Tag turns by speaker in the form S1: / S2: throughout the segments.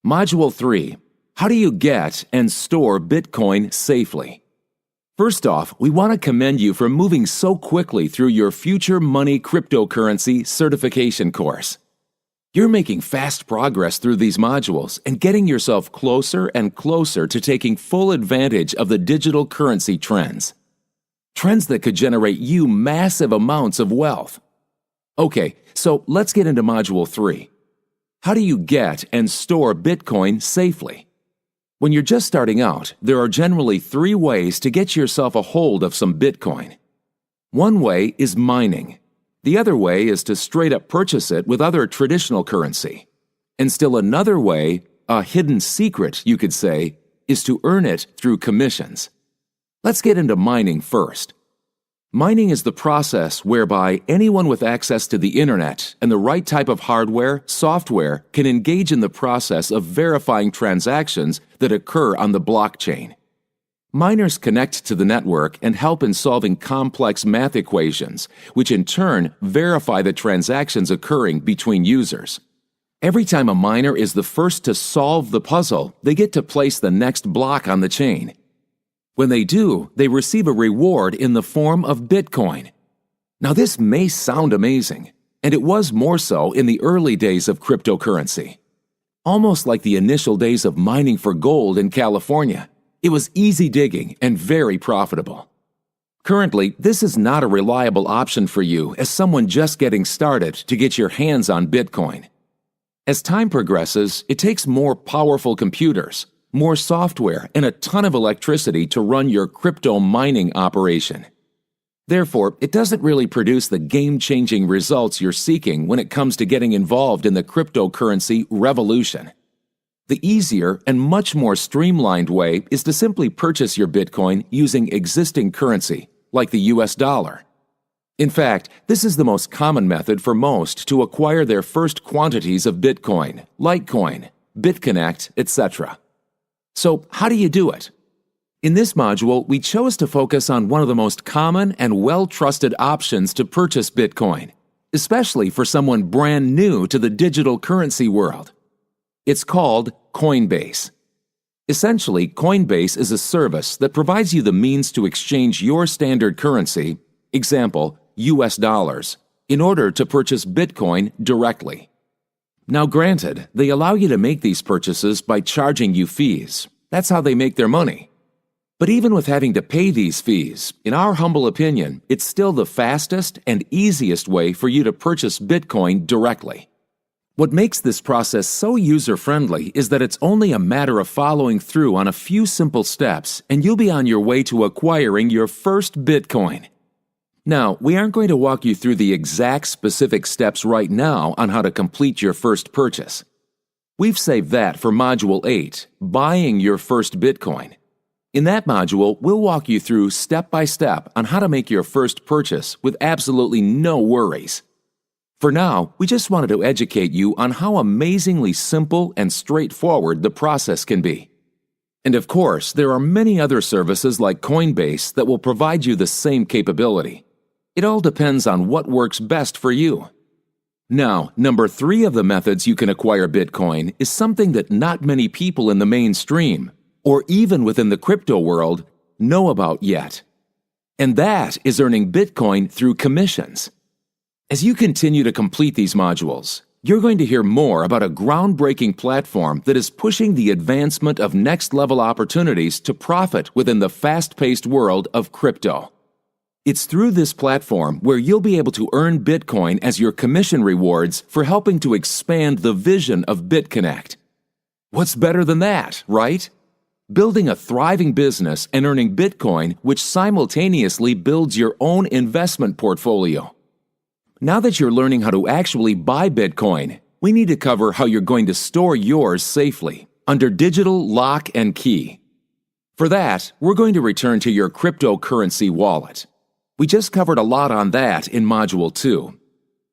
S1: Module 3. How do you get and store Bitcoin safely? First off, we want to commend you for moving so quickly through your Future Money Cryptocurrency certification course. You're making fast progress through these modules and getting yourself closer and closer to taking full advantage of the digital currency trends. Trends that could generate you massive amounts of wealth. Okay, so let's get into Module 3. How do you get and store Bitcoin safely? When you're just starting out, there are generally 3 ways to get yourself a hold of some Bitcoin. One way is mining. The other way is to straight up purchase it with other traditional currency. And still another way, a hidden secret, you could say, is to earn it through commissions. Let's get into mining first. Mining is the process whereby anyone with access to the internet and the right type of hardware, software, can engage in the process of verifying transactions that occur on the blockchain. Miners connect to the network and help in solving complex math equations, which in turn verify the transactions occurring between users. Every time a miner is the first to solve the puzzle, they get to place the next block on the chain. When they do, they receive a reward in the form of Bitcoin. Now this may sound amazing, and it was more so in the early days of cryptocurrency. Almost like the initial days of mining for gold in California, it was easy digging and very profitable. Currently, this is not a reliable option for you as someone just getting started to get your hands on Bitcoin. As time progresses, it takes more powerful computers, more software, and a ton of electricity to run your crypto mining operation. Therefore, it doesn't really produce the game-changing results you're seeking when it comes to getting involved in the cryptocurrency revolution. The easier and much more streamlined way is to simply purchase your Bitcoin using existing currency, like the US dollar. In fact, this is the most common method for most to acquire their first quantities of Bitcoin, Litecoin, BitConnect, etc. So, how do you do it? In this module, we chose to focus on one of the most common and well-trusted options to purchase Bitcoin, especially for someone brand new to the digital currency world. It's called Coinbase. Essentially, Coinbase is a service that provides you the means to exchange your standard currency, example, US dollars, in order to purchase Bitcoin directly. Now granted, they allow you to make these purchases by charging you fees. That's how they make their money. But even with having to pay these fees, in our humble opinion, it's still the fastest and easiest way for you to purchase Bitcoin directly. What makes this process so user-friendly is that it's only a matter of following through on a few simple steps and you'll be on your way to acquiring your first Bitcoin. Now, we aren't going to walk you through the exact specific steps right now on how to complete your first purchase. We've saved that for Module 8, Buying Your First Bitcoin. In that module, we'll walk you through step by step on how to make your first purchase with absolutely no worries. For now, we just wanted to educate you on how amazingly simple and straightforward the process can be. And of course, there are many other services like Coinbase that will provide you the same capability. It all depends on what works best for you. Now, number 3 of the methods you can acquire Bitcoin is something that not many people in the mainstream, or even within the crypto world, know about yet. And that is earning Bitcoin through commissions. As you continue to complete these modules, you're going to hear more about a groundbreaking platform that is pushing the advancement of next-level opportunities to profit within the fast-paced world of crypto. It's through this platform where you'll be able to earn Bitcoin as your commission rewards for helping to expand the vision of BitConnect. What's better than that, right? Building a thriving business and earning Bitcoin, which simultaneously builds your own investment portfolio. Now that you're learning how to actually buy Bitcoin, we need to cover how you're going to store yours safely under digital lock and key. For that, we're going to return to your cryptocurrency wallet. We just covered a lot on that in Module 2.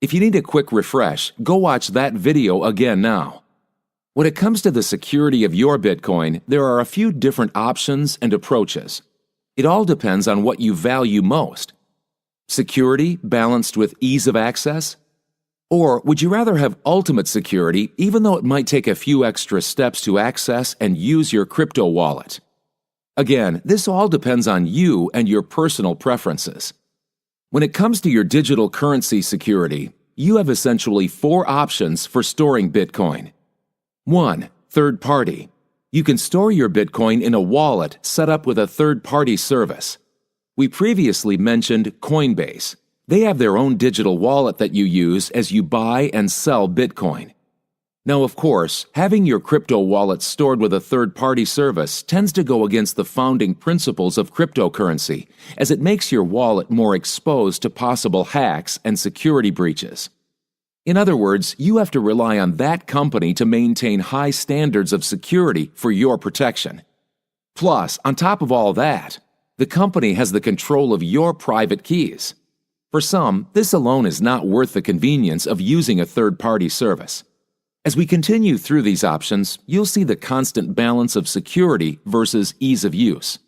S1: If you need a quick refresh, go watch that video again now. When it comes to the security of your Bitcoin, there are a few different options and approaches. It all depends on what you value most. Security balanced with ease of access? Or would you rather have ultimate security even though it might take a few extra steps to access and use your crypto wallet? Again, this all depends on you and your personal preferences. When it comes to your digital currency security, you have essentially 4 options for storing Bitcoin. 1. Third party. You can store your Bitcoin in a wallet set up with a third-party service. We previously mentioned Coinbase. They have their own digital wallet that you use as you buy and sell Bitcoin. Now, of course, having your crypto wallet stored with a third-party service tends to go against the founding principles of cryptocurrency, as it makes your wallet more exposed to possible hacks and security breaches. In other words, you have to rely on that company to maintain high standards of security for your protection. Plus, on top of all that, the company has the control of your private keys. For some, this alone is not worth the convenience of using a third-party service. As we continue through these options, you'll see the constant balance of security versus ease of use.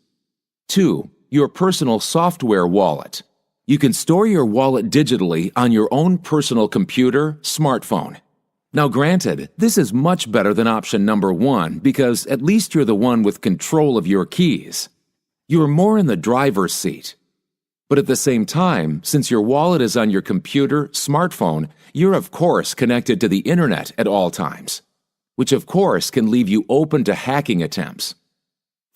S1: 2. Your personal software wallet. You can store your wallet digitally on your own personal computer, smartphone. Now granted, this is much better than option number 1 because at least you're the one with control of your keys. You're more in the driver's seat. But at the same time, since your wallet is on your computer, smartphone, you're of course connected to the internet at all times, which of course can leave you open to hacking attempts.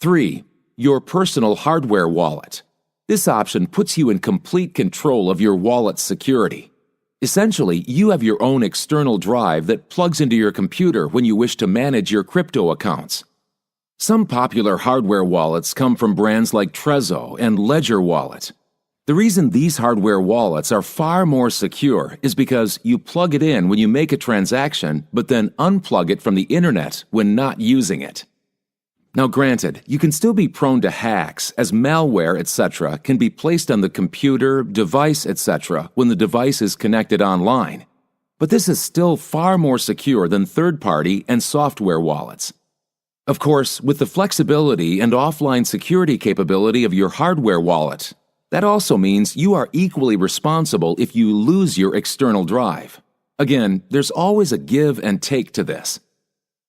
S1: 3. Your personal hardware wallet. This option puts you in complete control of your wallet's security. Essentially, you have your own external drive that plugs into your computer when you wish to manage your crypto accounts. Some popular hardware wallets come from brands like Trezor and Ledger Wallet. The reason these hardware wallets are far more secure is because you plug it in when you make a transaction, but then unplug it from the internet when not using it. Now granted, you can still be prone to hacks as malware, etc. can be placed on the computer, device, etc. when the device is connected online. But this is still far more secure than third-party and software wallets. Of course, with the flexibility and offline security capability of your hardware wallet, that also means you are equally responsible if you lose your external drive. Again, there's always a give and take to this.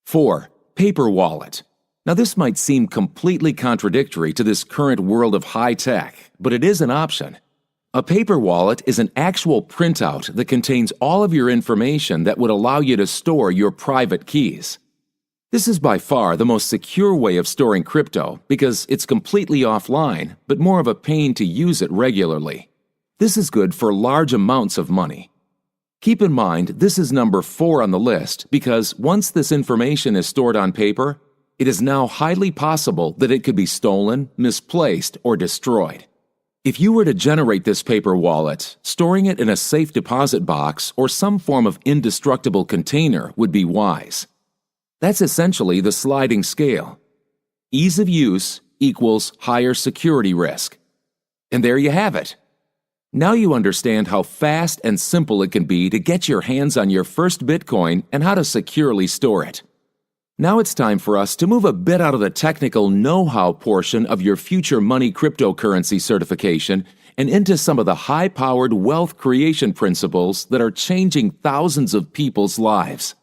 S1: 4. Paper wallet. Now this might seem completely contradictory to this current world of high tech, but it is an option. A paper wallet is an actual printout that contains all of your information that would allow you to store your private keys. This is by far the most secure way of storing crypto because it's completely offline, but more of a pain to use it regularly. This is good for large amounts of money. Keep in mind, this is number 4 on the list because once this information is stored on paper, it is now highly possible that it could be stolen, misplaced, or destroyed. If you were to generate this paper wallet, storing it in a safe deposit box or some form of indestructible container would be wise. That's essentially the sliding scale. Ease of use equals higher security risk. And there you have it. Now you understand how fast and simple it can be to get your hands on your first Bitcoin and how to securely store it. Now it's time for us to move a bit out of the technical know-how portion of your future money cryptocurrency certification and into some of the high-powered wealth creation principles that are changing thousands of people's lives.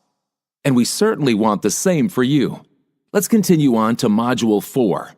S1: And we certainly want the same for you. Let's continue on to Module 4,